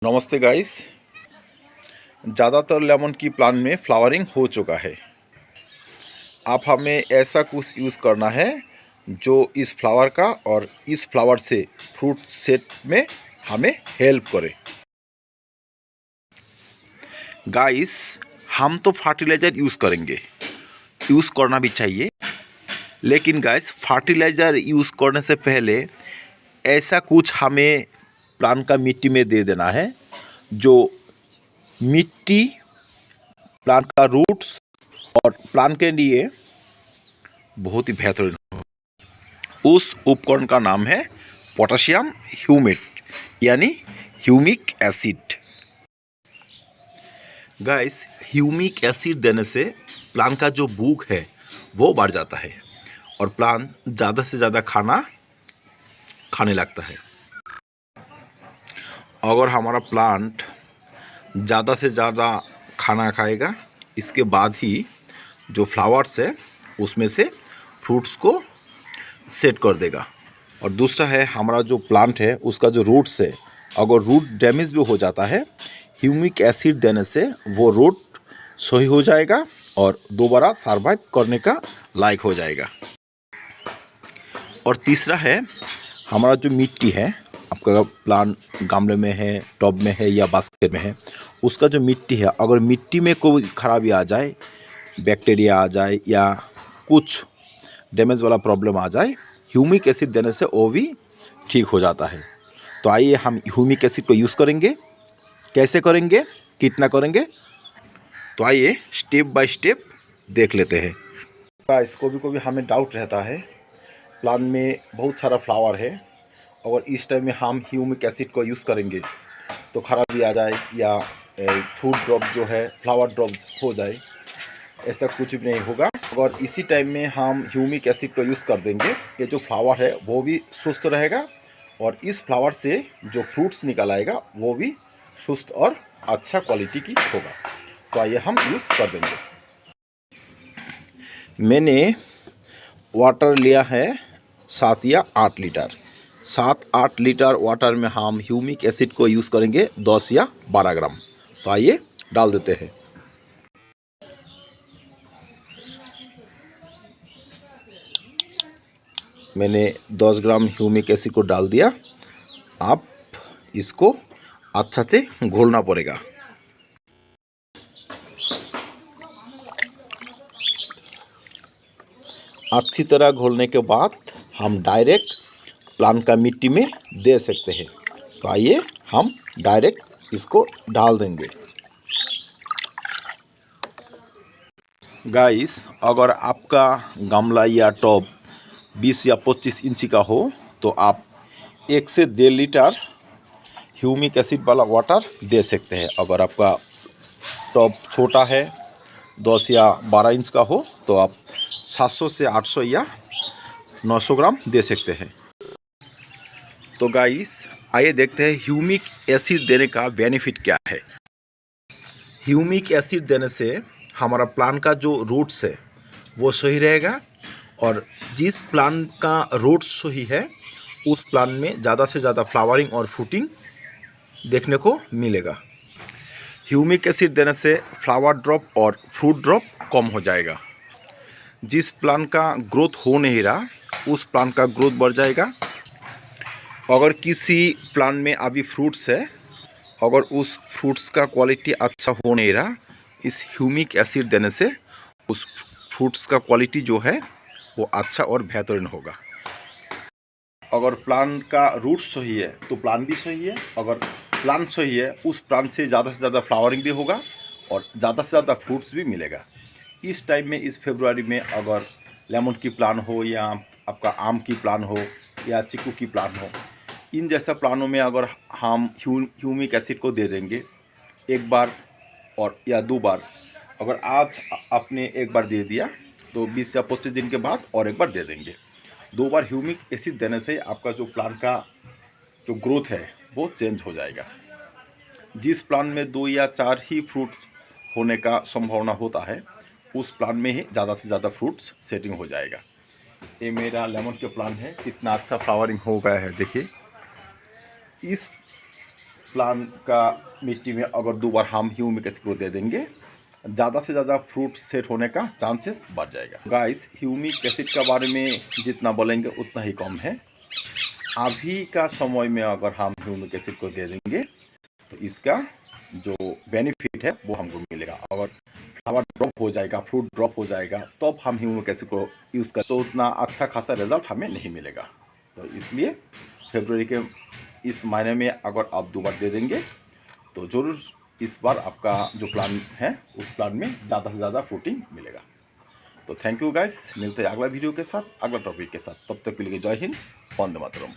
नमस्ते गाइस। ज़्यादातर लेमन की प्लांट में फ्लावरिंग हो चुका है। अब हमें ऐसा कुछ यूज़ करना है जो इस फ्लावर का और इस फ्लावर से फ्रूट सेट में हमें हेल्प करे। गाइस, हम तो फर्टिलाइज़र यूज़ करेंगे, यूज़ करना भी चाहिए। लेकिन गाइस, फर्टिलाइज़र यूज़ करने से पहले ऐसा कुछ हमें प्लांट का मिट्टी में दे देना है जो मिट्टी, प्लांट का रूट्स और प्लांट के लिए बहुत ही बेहतरीन। उस उपकरण का नाम है पोटेशियम ह्यूमेट यानी humic acid. Guys, humic acid देने से प्लांट का जो भूख है वो बढ़ जाता है और प्लांट ज़्यादा से ज़्यादा खाना खाने लगता है। अगर हमारा प्लांट ज़्यादा से ज़्यादा खाना खाएगा, इसके बाद ही जो फ्लावर्स है उसमें से फ्रूट्स को सेट कर देगा। और दूसरा है, हमारा जो प्लांट है उसका जो रूट्स है, अगर रूट डैमेज भी हो जाता है, ह्यूमिक एसिड देने से वो रूट सही हो जाएगा और दोबारा सर्वाइव करने का लायक हो जाएगा। और तीसरा है, हमारा जो मिट्टी है, आपका प्लांट गमले में है, टब में है या बास्केट में है, उसका जो मिट्टी है, अगर मिट्टी में कोई खराबी आ जाए, बैक्टीरिया आ जाए या कुछ डैमेज वाला प्रॉब्लम आ जाए, ह्यूमिक एसिड देने से वो भी ठीक हो जाता है। तो आइए हम ह्यूमिक एसिड को यूज़ करेंगे। कैसे करेंगे, कितना करेंगे, तो आइए स्टेप बाय स्टेप देख लेते हैं। गाइस, कभी हमें डाउट रहता है, प्लांट में बहुत सारा फ्लावर है, और इस टाइम में हम ह्यूमिक एसिड को यूज़ करेंगे तो खराबी आ जाए या फ्रूट ड्रॉप जो है फ्लावर ड्रॉप्स हो जाए। ऐसा कुछ भी नहीं होगा। अगर इसी टाइम में हम ह्यूमिक एसिड को यूज़ कर देंगे, ये जो फ्लावर है वो भी सुस्त रहेगा और इस फ्लावर से जो फ्रूट्स निकल आएगा वो भी सुस्त और अच्छा क्वालिटी की होगा। तो आइए हम यूज़ कर देंगे। मैंने वाटर लिया है 7 या 8 लीटर। 7-8 लीटर वाटर में हम ह्यूमिक एसिड को यूज़ करेंगे 10 या 12 ग्राम। तो आइए डाल देते हैं। मैंने 10 ग्राम ह्यूमिक एसिड को डाल दिया। अब इसको अच्छा से घोलना पड़ेगा। अच्छी तरह घोलने के बाद हम डायरेक्ट प्लांट का मिट्टी में दे सकते हैं। तो आइए हम डायरेक्ट इसको डाल देंगे। गाइस, अगर आपका गमला या टब 20 या 25 इंची का हो तो आप 1 से 1.5 लीटर ह्यूमिक एसिड वाला वाटर दे सकते हैं। अगर आपका टब छोटा है, 10 या 12 इंच का हो, तो आप 700 से 800 या 900 ग्राम दे सकते हैं। तो गाइस, आइए देखते हैं ह्यूमिक एसिड देने का बेनिफिट क्या है। ह्यूमिक एसिड देने से हमारा प्लांट का जो रूट्स है वो सही रहेगा और जिस प्लांट का रूट्स सही है उस प्लांट में ज़्यादा से ज़्यादा फ्लावरिंग और फ्रूटिंग देखने को मिलेगा। ह्यूमिक एसिड देने से फ्लावर ड्रॉप और फ्रूट ड्रॉप कम हो जाएगा। जिस प्लांट का ग्रोथ हो नहीं रहा उस प्लांट का ग्रोथ बढ़ जाएगा। अगर किसी प्लांट में अभी फ्रूट्स है, अगर उस फ्रूट्स का क्वालिटी अच्छा हो नहीं रहा, इस ह्यूमिक एसिड देने से उस फ्रूट्स का क्वालिटी जो है वो अच्छा और बेहतरीन होगा। अगर प्लांट का रूट सही है तो प्लांट भी सही है, अगर प्लांट सही है उस प्लांट से ज़्यादा फ्लावरिंग भी होगा और ज़्यादा से ज़्यादा फ्रूट्स भी मिलेगा। इस टाइम में, इस फरवरी में, अगर लेमन की प्लांट हो या आपका आम की प्लांट हो या चीकू की प्लांट हो, इन जैसा प्लानों में अगर हम ह्यूमिक एसिड को दे देंगे एक बार और या 2 बार, अगर आज आपने एक बार दे दिया तो 20 या 25 दिन के बाद और एक बार दे देंगे। 2 बार ह्यूमिक एसिड देने से आपका जो प्लांट का जो ग्रोथ है वो चेंज हो जाएगा। जिस प्लांट में 2 या 4 ही फ्रूट होने का संभावना होता है उस प्लांट में ही ज़्यादा से ज़्यादा फ्रूट्स सेटिंग हो जाएगा। ये मेरा लेमन के प्लांट है, कितना अच्छा फ्लावरिंग हो गया है देखिए। इस प्लांट का मिट्टी में अगर 2 बार हम ह्यूमिक एसिड को दे देंगे, ज़्यादा से ज़्यादा फ्रूट सेट होने का चांसेस बढ़ जाएगा। गाइस, ह्यूमिक एसिड के बारे में जितना बोलेंगे उतना ही कम है। अभी का समय में अगर हम ह्यूमिक एसिड को दे देंगे तो इसका जो बेनिफिट है वो हमको मिलेगा। अगर फ्लावर ड्रॉप हो जाएगा, फ्रूट ड्रॉप हो जाएगा, तब हम ह्यूमिक एसिड को यूज़ करें तो उतना अच्छा खासा रिजल्ट हमें नहीं मिलेगा। तो इसलिए फरवरी के इस महीने में अगर आप 2 बार दे देंगे तो ज़रूर इस बार आपका जो प्लान है उस प्लान में ज़्यादा से ज़्यादा फ्रूटिंग मिलेगा। तो थैंक यू गाइस, मिलते हैं अगला वीडियो के साथ, अगला टॉपिक के साथ। तब तक के लिए जय हिंद, वंदे मातरम।